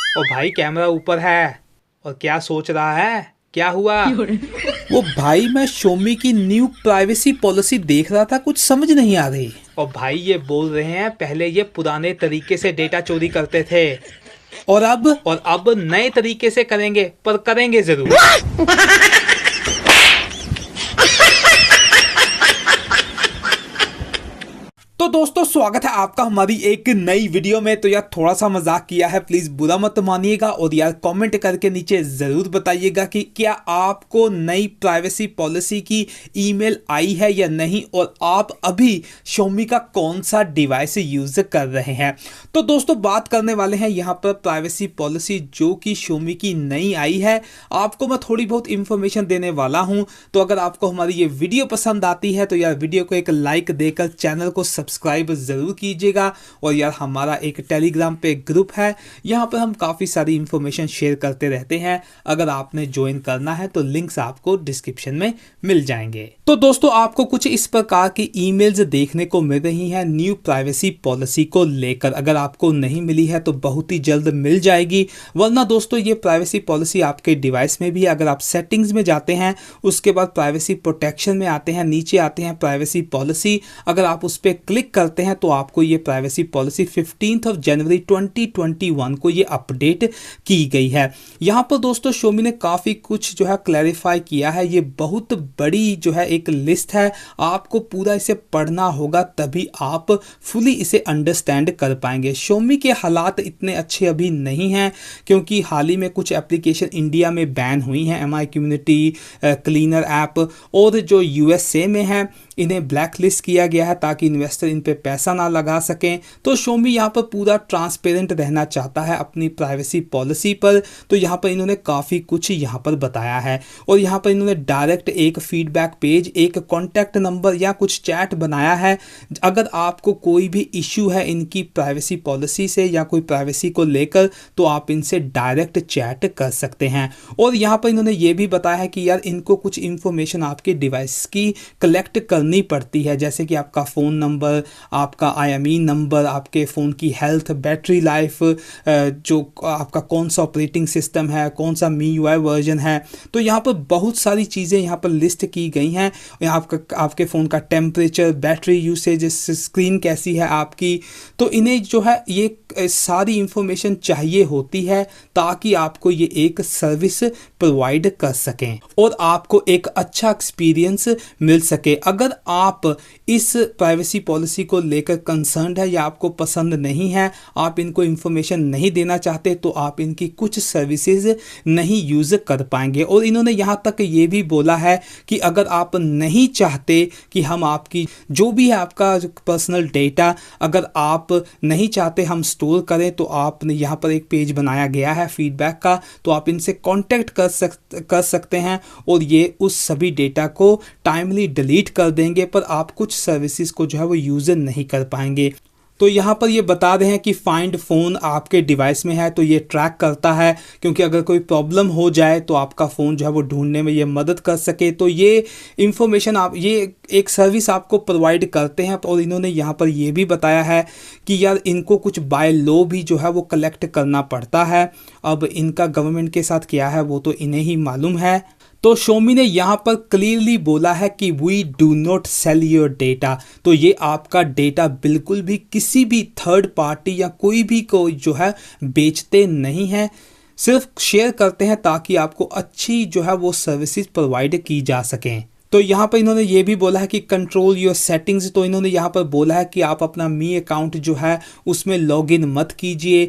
और भाई कैमरा ऊपर है। और क्या सोच रहा है? क्या हुआ? वो भाई मैं शोमी की न्यू प्राइवेसी पॉलिसी देख रहा था, कुछ समझ नहीं आ रही। और भाई ये बोल रहे हैं पहले ये पुराने तरीके से डेटा चोरी करते थे और अब और अब नए तरीके से करेंगे, पर करेंगे जरूर। तो दोस्तों स्वागत है आपका हमारी एक नई वीडियो में। तो यार थोड़ा सा मजाक किया है, प्लीज बुरा मत मानिएगा। और यार कमेंट करके नीचे जरूर बताइएगा कि क्या आपको नई प्राइवेसी पॉलिसी की ईमेल आई है या नहीं, और आप अभी Xiaomi का कौन सा डिवाइस यूज कर रहे हैं। तो दोस्तों बात करने वाले हैं यहाँ पर प्राइवेसी पॉलिसी जो कि Xiaomi की नई आई है। आपको मैं थोड़ी बहुत इंफॉर्मेशन देने वाला हूँ। तो अगर आपको हमारी ये वीडियो पसंद आती है तो यार वीडियो को एक लाइक देकर चैनल को सब्सक्राइब ज़रूर कीजिएगा। और यार हमारा एक टेलीग्राम पे ग्रुप है, यहाँ पर हम काफ़ी सारी इंफॉर्मेशन शेयर करते रहते हैं। अगर आपने ज्वाइन करना है तो लिंक्स आपको डिस्क्रिप्शन में मिल जाएंगे। तो दोस्तों आपको कुछ इस प्रकार की ईमेल्स देखने को मिल रही हैं न्यू प्राइवेसी पॉलिसी को लेकर। अगर आपको नहीं मिली है तो बहुत ही जल्द मिल जाएगी, वरना दोस्तों ये प्राइवेसी पॉलिसी आपके डिवाइस में भी है। अगर आप सेटिंग्स में जाते हैं, उसके बाद प्राइवेसी प्रोटेक्शन में आते हैं, नीचे आते हैं प्राइवेसी पॉलिसी, अगर आप उस पर क्लिक करते हैं तो आपको ये प्राइवेसी पॉलिसी 15 जनवरी 2021 को ये अपडेट की गई है। यहाँ पर दोस्तों Xiaomi ने काफ़ी कुछ जो है क्लैरिफाई किया है। ये बहुत बड़ी जो है एक लिस्ट है, आपको पूरा इसे पढ़ना होगा तभी आप फुली इसे अंडरस्टैंड कर पाएंगे। Xiaomi के हालात इतने अच्छे अभी नहीं हैं, क्योंकि हाल ही में कुछ एप्लीकेशन इंडिया में बैन हुई हैं, MI कम्युनिटी क्लीनर ऐप, और जो USA में है इन्हें ब्लैक लिस्ट किया गया है ताकि इन्वेस्टर इन पे पैसा ना लगा सकें। तो Xiaomi यहाँ पर पूरा ट्रांसपेरेंट रहना चाहता है अपनी प्राइवेसी पॉलिसी पर। तो यहाँ पर इन्होंने काफ़ी कुछ यहाँ पर बताया है, और यहाँ पर इन्होंने डायरेक्ट एक फीडबैक पेज, एक कॉन्टैक्ट नंबर या कुछ चैट बनाया है। अगर आपको कोई भी इशू है इनकी प्राइवेसी पॉलिसी से या कोई प्राइवेसी को लेकर तो आप इनसे डायरेक्ट चैट कर सकते हैं। और यहाँ पर इन्होंने ये भी बताया है कि यार इनको कुछ इन्फॉर्मेशन आपके डिवाइस की कलेक्ट करनी पड़ती है, जैसे कि आपका फ़ोन नंबर, आपका IMEI नंबर, आपके फ़ोन की हेल्थ, बैटरी लाइफ, जो आपका कौन सा ऑपरेटिंग सिस्टम है, कौन सा MIUI वर्जन है। तो यहाँ पर बहुत सारी चीज़ें यहाँ पर लिस्ट की गई हैं। यहाँ आपके फ़ोन का टेम्परेचर, बैटरी यूसेज, स्क्रीन कैसी है आपकी। तो इन्हें जो है ये सारी इंफॉर्मेशन चाहिए होती है ताकि आपको ये एक सर्विस प्रोवाइड कर सकें और आपको एक अच्छा एक्सपीरियंस मिल सके। अगर आप इस प्राइवेसी पॉलिसी को लेकर कंसर्न्ड है या आपको पसंद नहीं है, आप इनको इंफॉर्मेशन नहीं देना चाहते, तो आप इनकी कुछ सर्विसेज नहीं यूज़ कर पाएंगे। और इन्होंने यहाँ तक ये भी बोला है कि अगर आप नहीं चाहते कि हम आपकी जो भी है आपका पर्सनल डेटा अगर आप नहीं चाहते हम स्टोर करें, तो आपने यहाँ पर एक पेज बनाया गया है फीडबैक का, तो आप इनसे कांटेक्ट कर सकते हैं और ये उस सभी डेटा को टाइमली डिलीट कर देंगे। पर आप कुछ सर्विसेज को जो है वो यूज़ नहीं कर पाएंगे। तो यहाँ पर ये बता रहे हैं कि फाइंड फ़ोन आपके डिवाइस में है तो ये ट्रैक करता है, क्योंकि अगर कोई प्रॉब्लम हो जाए तो आपका फ़ोन जो है वो ढूंढने में ये मदद कर सके। तो ये इंफॉर्मेशन आप ये एक सर्विस आपको प्रोवाइड करते हैं। और इन्होंने यहाँ पर ये भी बताया है कि यार इनको कुछ बाय लॉ भी जो है वो कलेक्ट करना पड़ता है। अब इनका गवर्नमेंट के साथ क्या है वो तो इन्हें ही मालूम है। तो Xiaomi ने यहाँ पर क्लियरली बोला है कि we do not sell your data. तो ये आपका डेटा बिल्कुल भी किसी भी थर्ड पार्टी या कोई भी को जो है बेचते नहीं हैं, सिर्फ शेयर करते हैं ताकि आपको अच्छी जो है वो सर्विसेज प्रोवाइड की जा सकें। तो यहाँ पर इन्होंने ये भी बोला है कि कंट्रोल योर सेटिंग्स। तो इन्होंने यहाँ पर बोला है कि आप अपना मी अकाउंट जो है उसमें लॉगिन मत कीजिए,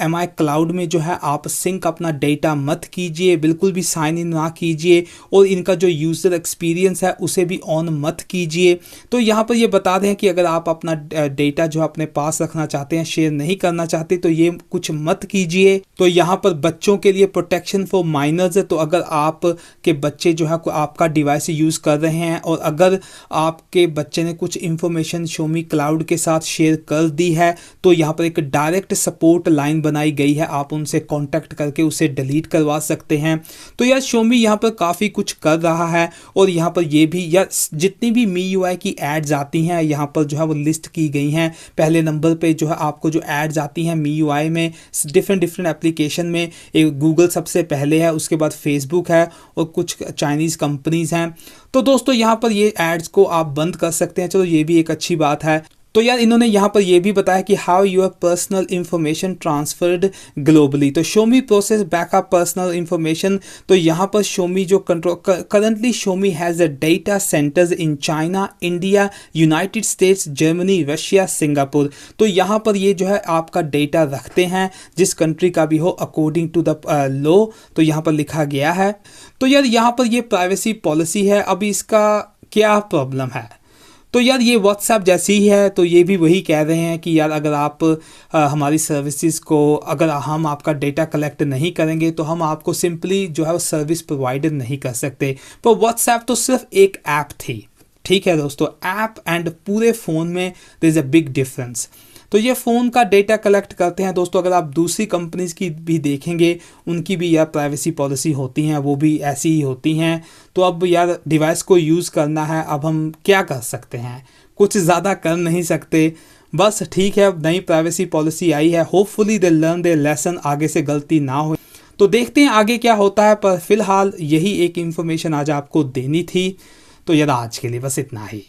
MI क्लाउड में जो है आप सिंक अपना डेटा मत कीजिए, बिल्कुल भी साइन इन ना कीजिए, और इनका जो यूज़र एक्सपीरियंस है उसे भी ऑन मत कीजिए। तो यहाँ पर ये बता दें कि अगर आप अपना डेटा जो अपने पास रखना चाहते हैं, शेयर नहीं करना चाहते, तो ये कुछ मत कीजिए। तो यहाँ पर बच्चों के लिए प्रोटेक्शन फॉर माइनर्स है। तो अगर आप के बच्चे जो है आपका डिवाइस यूज़ कर रहे हैं और अगर आपके बच्चे ने कुछ इंफॉर्मेशन Xiaomi क्लाउड के साथ शेयर कर दी है, तो यहाँ पर एक डायरेक्ट सपोर्ट लाइन बनाई गई है, आप उनसे कांटेक्ट करके उसे डिलीट करवा सकते हैं। तो यार Xiaomi यहाँ पर काफ़ी कुछ कर रहा है। और यहाँ पर ये भी यार जितनी भी MIUI की एड्स आती हैं यहाँ पर जो है वो लिस्ट की गई हैं। पहले नंबर पे जो है आपको जो एड्स आती हैं MIUI में डिफरेंट एप्लीकेशन में एक गूगल सबसे पहले है, उसके बाद फेसबुक है और कुछ चाइनीज़ कंपनीज़ हैं। तो दोस्तों यहाँ पर ये एड्स को आप बंद कर सकते हैं, चलो ये भी एक अच्छी बात है। तो यार इन्होंने यहाँ पर ये भी बताया कि how your personal information transferred globally. तो Xiaomi process backup personal information. तो यहाँ पर शोमी जो control currently Xiaomi has a data centres in China, India, United States, Germany, Russia, Singapore. तो यहाँ पर ये जो है आपका डेटा रखते हैं जिस कंट्री का भी हो अकॉर्डिंग टू द लॉ। तो यहाँ पर लिखा गया है। तो यार यहाँ पर ये प्राइवेसी पॉलिसी है। अभी इसका क्या प्रॉब्लम है? तो यार ये व्हाट्सएप जैसी ही है। तो ये भी वही कह रहे हैं कि यार अगर आप हमारी सर्विसेज को, अगर हम आपका डेटा कलेक्ट नहीं करेंगे तो हम आपको सिंपली जो है वो सर्विस प्रोवाइडर नहीं कर सकते। पर व्हाट्सएप तो सिर्फ एक ऐप थी, ठीक है दोस्तों। ऐप एंड पूरे फ़ोन में there is a big difference. तो ये फ़ोन का डेटा कलेक्ट करते हैं दोस्तों। अगर आप दूसरी कंपनीज़ की भी देखेंगे उनकी भी यार प्राइवेसी पॉलिसी होती हैं, वो भी ऐसी ही होती हैं। तो अब यार डिवाइस को यूज़ करना है, अब हम क्या कर सकते हैं? कुछ ज़्यादा कर नहीं सकते। बस ठीक है, अब नई प्राइवेसी पॉलिसी आई है, hopefully they learn their lesson, आगे से गलती ना हो। तो देखते हैं आगे क्या होता है। पर फिलहाल यही एक इन्फॉर्मेशन आज आपको देनी थी। तो यार आज के लिए बस इतना ही।